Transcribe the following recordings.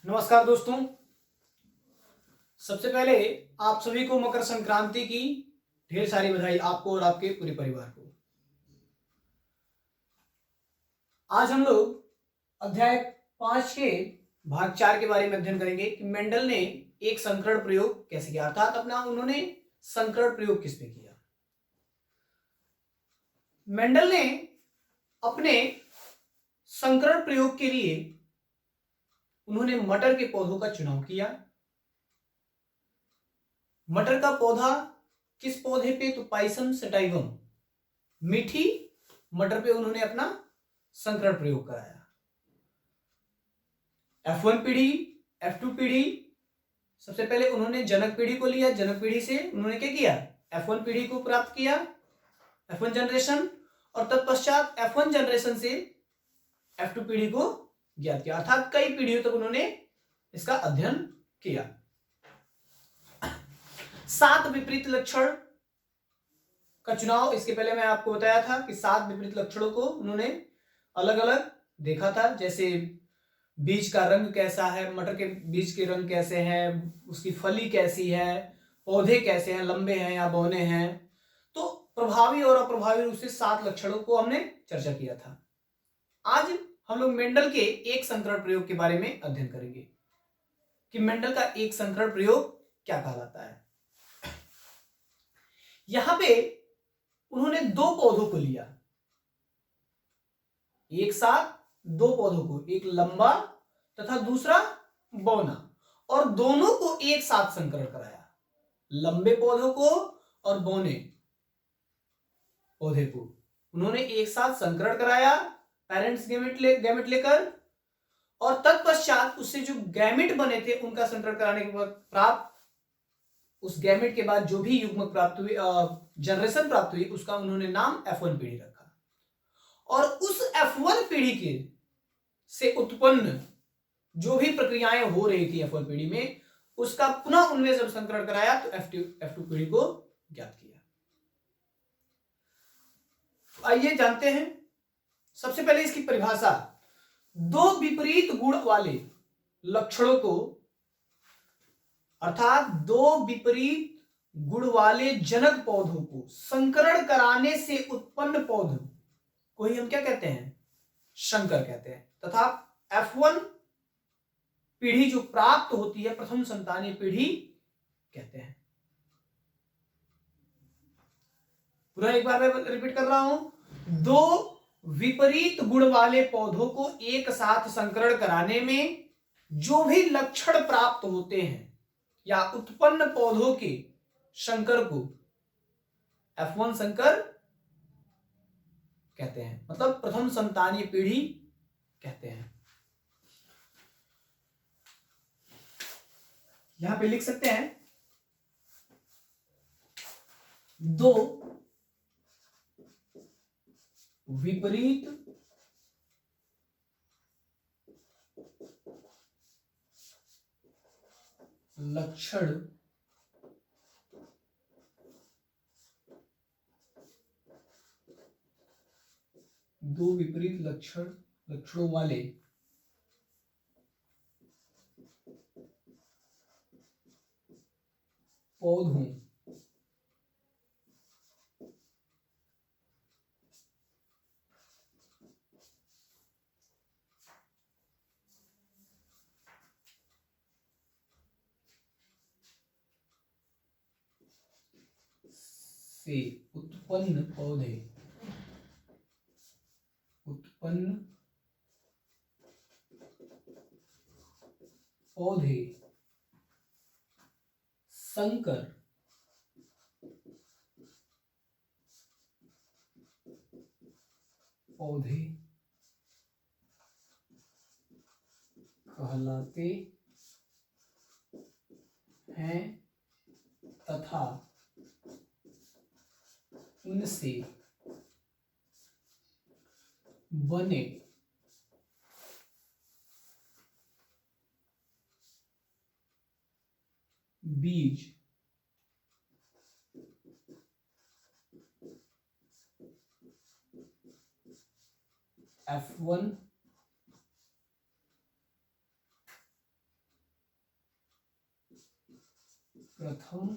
नमस्कार दोस्तों। सबसे पहले आप सभी को मकर संक्रांति की ढेर सारी बधाई, आपको और आपके पूरे परिवार को। आज हम लोग अध्याय 5 के भाग 4 के बारे में अध्ययन करेंगे कि मेंडल ने एक संकरण प्रयोग कैसे किया, अर्थात अपना उन्होंने संकरण प्रयोग किस पे किया। मेंडल ने अपने संकरण प्रयोग के लिए उन्होंने मटर के पौधों का चुनाव किया। मटर का पौधा किस पौधे पे? तो पाइसम सटाइवम, मीठी मटर पे उन्होंने अपना संकरण प्रयोग कराया। F1 पीढ़ी, F2 पीढ़ी, सबसे पहले उन्होंने जनक पीढ़ी को लिया। जनक पीढ़ी से उन्होंने क्या किया? F1 पीढ़ी को प्राप्त किया, F1 जनरेशन, और तत्पश्चात F1 जनरेशन से F2 पीढ़ी को ज्ञात किया, अर्थात कई पीढ़ियों तक उन्होंने इसका अध्ययन किया। 7 विपरीत लक्षण का चुनाव, इसके पहले मैं आपको बताया था कि 7 विपरीत लक्षणों को उन्होंने अलग अलग देखा था, जैसे बीज का रंग कैसा है, मटर के बीज के रंग कैसे हैं, उसकी फली कैसी है, पौधे कैसे हैं, लंबे हैं या बौने हैं। तो प्रभावी और अप्रभावी रूप से 7 लक्षणों को हमने चर्चा किया था। आज हम लोग मेंडल के एक संकरण प्रयोग के बारे में अध्ययन करेंगे कि मेंडल का एक संकरण प्रयोग क्या कहलाता है। यहां पे उन्होंने 2 पौधों को लिया, एक साथ 2 पौधों को, एक लंबा तथा दूसरा बौना, और दोनों को एक साथ संकरण कराया। लंबे पौधों को और बौने पौधे को उन्होंने एक साथ संकरण कराया पेरेंट्स गैमेट लेकर, और तत्पश्चात उससे जो गैमेट बने थे उनका संकरण कराने के बाद प्राप्त, उस गैमेट के बाद जो भी युग्मक प्राप्त हुई, जनरेशन प्राप्त हुई, उसका उन्होंने नाम F1 पीढ़ी रखा। और उस F1 पीढ़ी के से उत्पन्न जो भी प्रक्रियाएं हो रही थी F1 पीढ़ी में, उसका पुनः उनमें जब संकरण कराया तो F2 पीढ़ी को ज्ञात किया। आइए जानते हैं सबसे पहले इसकी परिभाषा। 2 विपरीत गुण वाले लक्षणों को, अर्थात 2 विपरीत गुण वाले जनक पौधों को संकरण कराने से उत्पन्न पौधों को ही हम क्या कहते हैं? संकर कहते हैं। तथा F1 पीढ़ी जो प्राप्त होती है, प्रथम संतानीय पीढ़ी कहते हैं। पूरा एक बार मैं रिपीट कर रहा हूं। 2 विपरीत गुण वाले पौधों को एक साथ संकरण कराने में जो भी लक्षण प्राप्त होते हैं या उत्पन्न पौधों के संकर को F1 संकर कहते हैं, मतलब प्रथम संतानीय पीढ़ी कहते हैं। यहां पे लिख सकते हैं 2 विपरीत लक्षण लक्षणों वाले पौधों से उत्पन्न पौधे संकर पौधे कहलाते हैं तथा उनसे बने बीज F1 प्रथम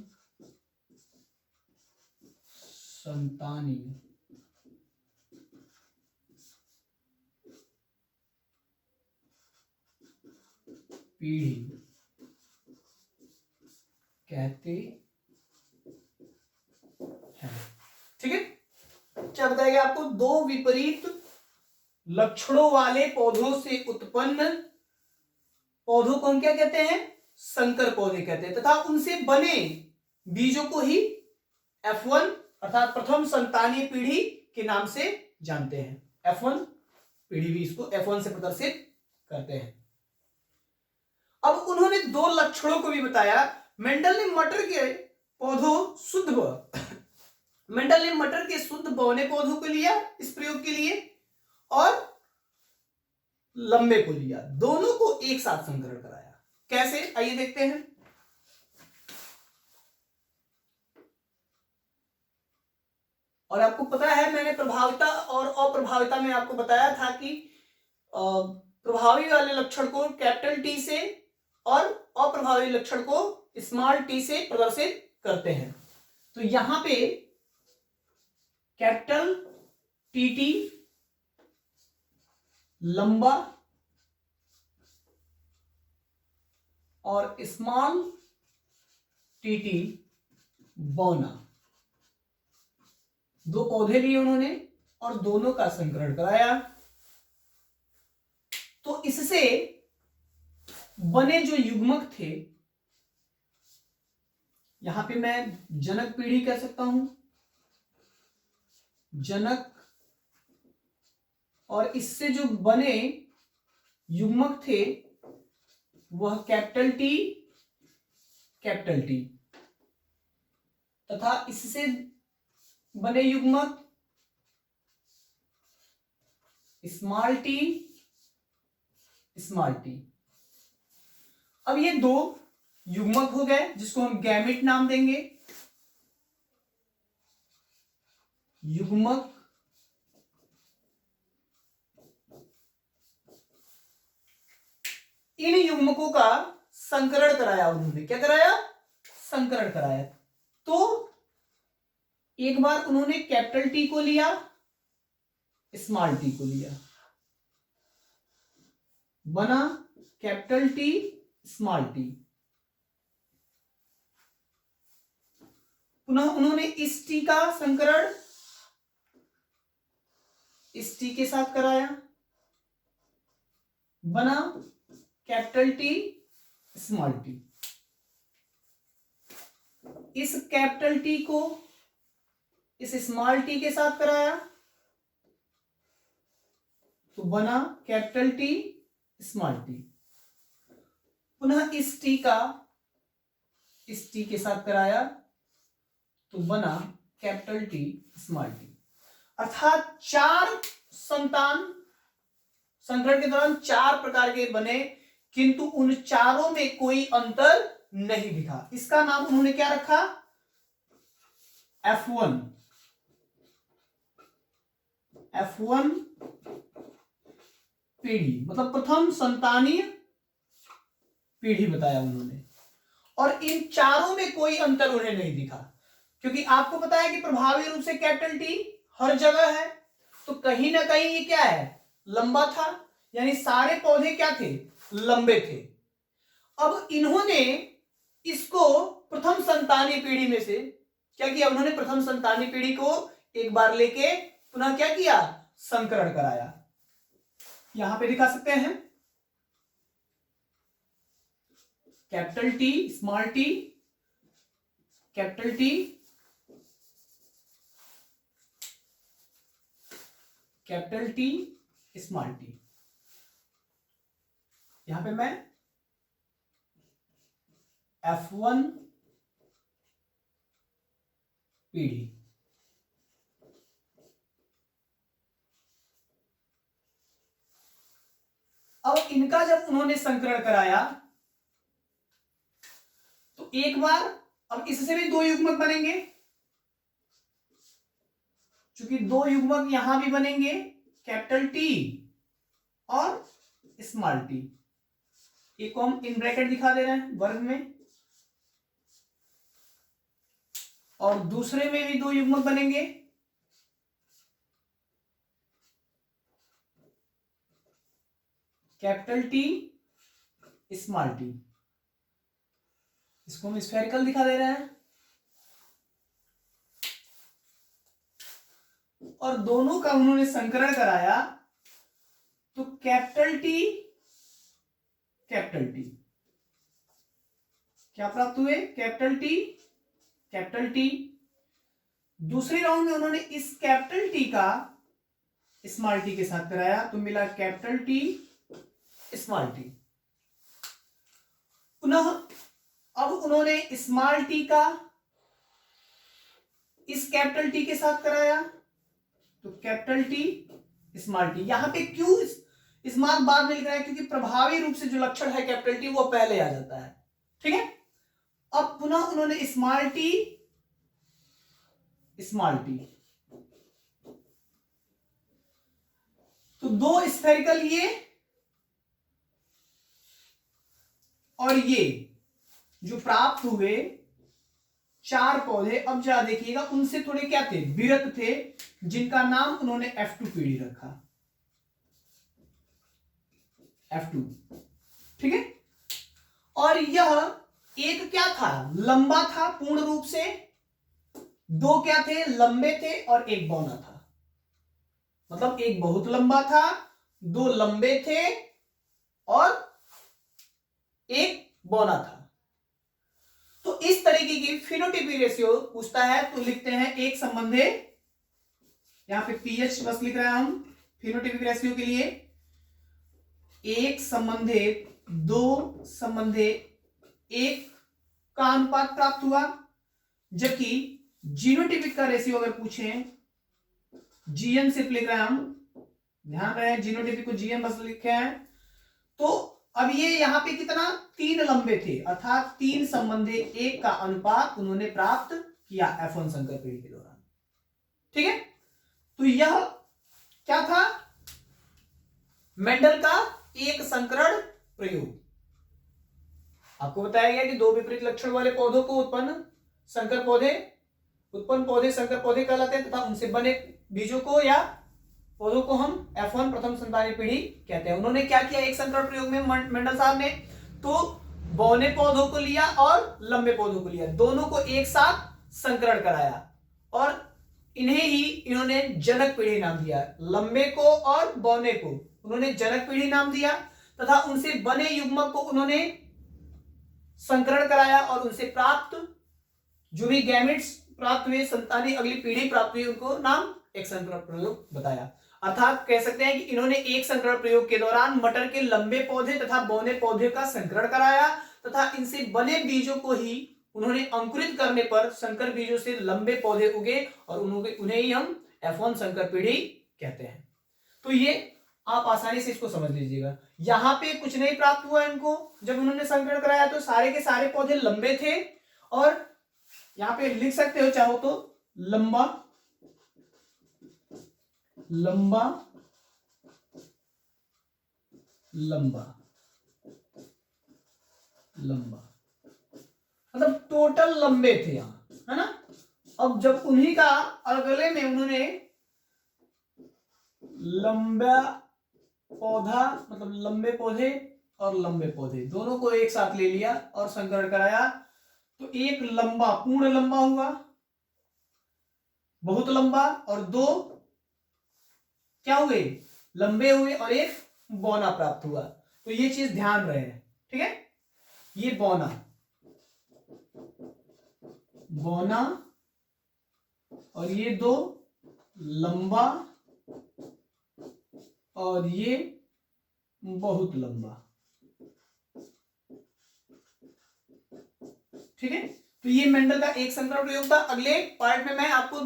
संतानीय पीढ़ी कहते हैं। ठीक है, क्या बताएगा आपको? दो विपरीत लक्षणों वाले पौधों से उत्पन्न पौधों को हम क्या कहते हैं? संकर पौधे कहते हैं, तथा उनसे बने बीजों को ही F1 अर्थात प्रथम संतानीय पीढ़ी के नाम से जानते हैं। F1 पीढ़ी भी इसको F1 से प्रदर्शित करते हैं। अब उन्होंने दो लक्षणों को भी बताया। मेंडल ने मटर के शुद्ध बौने पौधों को लिया इस प्रयोग के लिए और लंबे को लिया, दोनों को एक साथ संकरण कराया। कैसे, आइए देखते हैं। और आपको पता है मैंने प्रभाविता और अप्रभाविता में आपको बताया था कि प्रभावी वाले लक्षण को कैपिटल टी से और अप्रभावी लक्षण को स्मॉल टी से प्रदर्शित करते हैं। तो यहां पे कैपिटल टी लंबा और स्मॉल टी बौना, दो पौधे लिए उन्होंने और दोनों का संकरण कराया। तो इससे बने जो युग्मक थे, यहां पे मैं जनक पीढ़ी कह सकता हूं, जनक, और इससे जो बने युग्मक थे वह कैपिटल टी तथा इससे बने युग्मक स्मॉल टी। अब ये दो युग्मक हो गए जिसको हम गैमेट नाम देंगे। युग्मक इन युग्मकों का संकरण कराया उन्होंने। क्या कराया? संकरण कराया। तो एक बार उन्होंने कैपिटल टी को लिया, स्मॉल टी को लिया, बना कैपिटल टी स्मॉल टी। पुनः उन्होंने इस टी का संकरण इस टी के साथ कराया, बना कैपिटल टी स्मॉल टी। इस कैपिटल टी को इस स्मॉल टी के साथ कराया तो बना कैपिटल टी स्मॉल टी। पुनः इस टी का इस टी के साथ कराया तो बना कैपिटल टी स्मॉल टी। अर्थात चार संतान संकरण के दौरान चार प्रकार के बने, किंतु उन चारों में कोई अंतर नहीं दिखा। इसका नाम उन्होंने क्या रखा? F1 पीढ़ी, मतलब प्रथम संतानीय पीढ़ी बताया उन्होंने। और इन चारों में कोई अंतर उन्हें नहीं दिखा, क्योंकि आपको पता है कि प्रभावी रूप से कैपिटल टी हर जगह है, तो कहीं ना कहीं ये क्या है? लंबा था, यानी सारे पौधे क्या थे? लंबे थे। अब इन्होंने इसको प्रथम संतानीय पीढ़ी में से क्या किया? उन्होंने प्रथम संतानीय पीढ़ी को एक बार लेके पुनः क्या किया? संकरण कराया। यहां पे दिखा सकते हैं capital T small T, capital T, capital T small T. यहां पे मैं F1 पीढ़ी, अब इनका जब उन्होंने संकरण कराया तो एक बार, अब इससे भी दो युग्मक बनेंगे, क्योंकि दो युग्मक यहां भी बनेंगे, कैपिटल टी और स्मॉल टी। एक को हम इन ब्रैकेट दिखा दे रहे हैं वर्ग में, और दूसरे में भी 2 युग्मक बनेंगे। Capital T, small T. इसको हम स्फेरिकल दिखा दे रहे हैं। और दोनों का उन्होंने संकरण कराया तो कैपिटल टी क्या प्राप्त हुए? Capital T. दूसरे राउंड में उन्होंने इस कैपिटल टी का स्मॉल टी के साथ कराया तो मिला कैपिटल टी, स्मॉल टी। पुनः अब उन्होंने स्मॉल टी का इस कैपिटल टी के साथ कराया तो कैपिटल टी, स्मॉल टी। यहां पे क्यों स्मॉल बाद में लिख रहा है? क्योंकि प्रभावी रूप से जो लक्षण है कैपिटल टी वो पहले आ जाता है। ठीक है। अब पुनः उन्होंने स्मॉल टी, तो 2 स्फेरिकल ये और ये जो प्राप्त हुए 4 पौधे, अब जरा देखिएगा उनसे थोड़े क्या थे? विरत थे, जिनका नाम उन्होंने F2 पीढ़ी रखा। F2, ठीक है। और यह एक क्या था? लंबा था पूर्ण रूप से, 2 क्या थे? लंबे थे और 1 बौना था। मतलब एक बहुत लंबा था, 2 लंबे थे और 1 बौना था। तो इस तरीके की फिनोटाइपिक रेशियो पूछता है तो लिखते हैं एक संबंधे, यहां पे पीएच बस लिख रहे हैं हम फिनोटाइपिक रेशियो के लिए। 1 संबंधे 2 संबंधे 1 का अनुपात प्राप्त हुआ। जबकि जीनोटाइपिक का रेशियो अगर पूछें, जीएन सिर्फ लिख रहे हैं हम, ध्यान रहे जीनोटाइपिक को जीएन बस लिखे हैं। तो अब ये यहां पे कितना? 3 लंबे थे, अर्थात 3 संबंधे 1 का अनुपात उन्होंने प्राप्त किया F1 संकर पीढ़ी के दौरान। ठीक है। तो यह क्या था? मेंडल का एक संकरण प्रयोग। आपको बताया गया कि 2 विपरीत लक्षण वाले पौधों को उत्पन्न पौधे संकर पौधे कहलाते हैं तथा उनसे बने बीजों को या पौधों को हम F1 प्रथम संतानीय पीढ़ी कहते हैं। उन्होंने क्या किया एक संकरण प्रयोग में मेंडल साहब ने? तो बौने पौधों को लिया और लंबे पौधों को लिया, दोनों को एक साथ संकरण कराया और इन्हें ही इन्होंने जनक पीढ़ी नाम दिया। लंबे को और बौने को उन्होंने जनक पीढ़ी नाम दिया तथा उनसे बने युग्मक को उन्होंने संकरण कराया और उनसे प्राप्त जो भी गैमेट्स प्राप्त हुए, संतानी अगली पीढ़ी प्राप्त हुई, उनको नाम एक संकरण प्रयोग बताया। अर्थात कह सकते हैं कि इन्होंने एक संकरण प्रयोग के दौरान मटर के लंबे पौधे तथा बौने पौधे का संकरण कराया तथा इनसे बने बीजों को ही उन्होंने अंकुरित करने पर संकर बीजों से लंबे पौधे उगे और उन्हें ही हम F1 संकर पीढ़ी कहते हैं। तो ये आप आसानी से इसको समझ लीजिएगा। यहां पे कुछ नहीं प्राप्त हुआ इनको, जब उन्होंने संकरण कराया तो सारे के सारे पौधे लंबे थे और यहां पे लिख सकते हो चाहो तो लंबा लंबा लंबा लंबा, मतलब टोटल लंबे थे यहां, है ना। अब जब उन्हीं का अगले में उन्होंने लंबा पौधा, मतलब लंबे पौधे और लंबे पौधे दोनों को एक साथ ले लिया और संकरण कराया तो एक लंबा पूर्ण लंबा हुआ, बहुत लंबा, और 2 क्या हुए? लंबे हुए और एक बौना प्राप्त हुआ। तो ये चीज ध्यान रहे, ठीक है। ये बौना और ये 2 लंबा और ये बहुत लंबा, ठीक है। तो ये मेंडल का एक संकरण प्रयोग था। अगले पार्ट में मैं आपको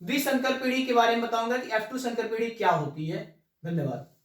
द्विसंकर पीढ़ी के बारे में बताऊंगा कि F2 संकर पीढ़ी क्या होती है। धन्यवाद।